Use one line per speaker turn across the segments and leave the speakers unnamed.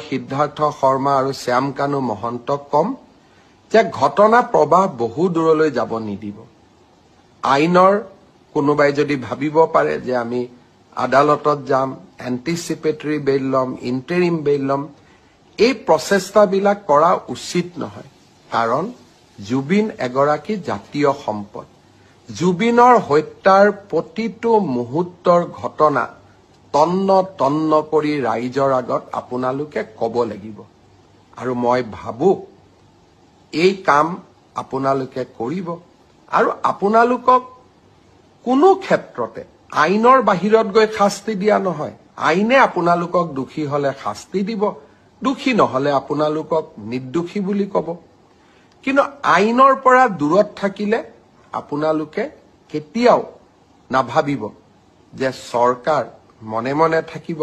সিদ্ধাৰ্থ শৰ্মা আৰু শ্যাম কানু মহন্তক কম যে ঘটনা প্ৰবাহ বহু দূৰলৈ যাব নিদিব। আইনৰ কোনোবাই যদি ভাবিব পাৰে যে আমি আদালতত যাম, এন্টিচিপেটৰী বেইল ল'ম, ইণ্টাৰিম বেইল ল'ম, এই প্ৰচেষ্টাবিলাক কৰা উচিত নহয়। কাৰণ জুবিন এগৰাকী জাতীয় সম্পদ। জুবিনৰ হত্যাৰ প্ৰতিটো মুহূৰ্তৰ ঘটনা তন্ন তন্ন কৰি ৰাইজৰ আগত আপোনালোকে ক'ব লাগিব। আৰু মই ভাবো এই কাম আপোনালোকে কৰিব। আৰু আপোনালোকক কোনো ক্ষেত্ৰতে আইনৰ বাহিৰত গৈ শাস্তি দিয়া নহয়। আইনে আপোনালোকক দোষী হলে শাস্তি দিব, দোষী নহলে আপোনালোকক নিৰ্দোষী বুলি ক'ব। কিন্তু আইনৰ পৰা দূৰত থাকিলে আপোনালোকে কেতিয়াও নাভাবিব যে চৰকাৰ মনে মনে থাকিব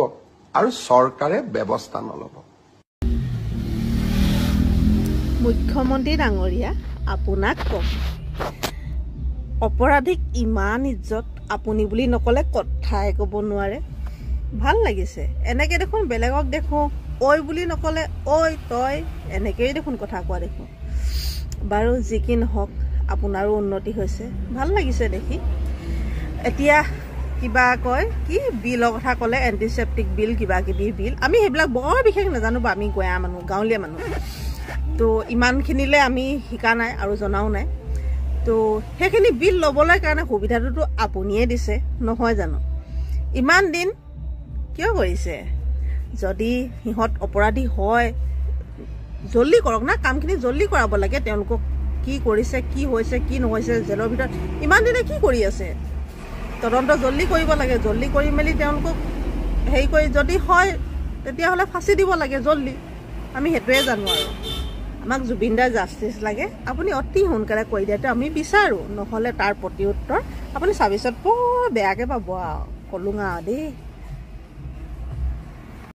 আৰু চৰকাৰে ব্যৱস্থা নলব।
মুখ্যমন্ত্ৰী ডাঙৰীয়া, আপোনাক কম, অপৰাধীক ইমান ইজ্জত আপুনি বুলি নকলে কথাই ক'ব নোৱাৰে। ভাল লাগিছে এনেকে দেখোন। বেলেগক দেখো ঐ বুলি নকলে ঐ তই এনেকেই দেখোন কথা কোৱা দেখো। বাৰু যি কি নহওক, আপোনাৰো উন্নতি হৈছে, ভাল লাগিছে দেখি। এতিয়া কিবা কয় কি বিলৰ কথা ক'লে, এণ্টিচেপ্টিক বিল, কিবা কিবি বিল, আমি সেইবিলাক বৰ বিশেষ নাজানো বা আমি গঞা মানুহ, গাঁৱলীয়া মানুহ, তো ইমানখিনিলে আমি শিকা নাই আৰু জনাও নাই। তো সেইখিনি বিল ল'বলৈ কাৰণে সুবিধাটোতো আপুনিয়ে দিছে নহয় জানো? ইমান দিন কিয় কৰিছে? যদি সিহঁত অপৰাধী হয় জল্দি কৰক না, কামখিনি জল্দি কৰাব লাগে। তেওঁলোকক কি কৰিছে, কি হৈছে, কি নহৈছে, জেলৰ ভিতৰত ইমান দিনে কি কৰি আছে, তদন্ত জল্দি কৰিব লাগে। জল্দি কৰি মেলি তেওঁলোকক হেৰি কৰি যদি হয় তেতিয়াহ'লে ফাঁচি দিব লাগে জল্দি। আমি সেইটোৱে জানো। আৰু আমাক জুবিনদাৰ জাষ্টিচ লাগে, আপুনি অতি সোনকালে কৰি দিয়াটো আমি বিচাৰোঁ। নহ'লে তাৰ প্ৰতি উত্তৰ আপুনি চাবিছত বৰ বেয়াকৈ পাব আৰু, ক'লোঙা দেই।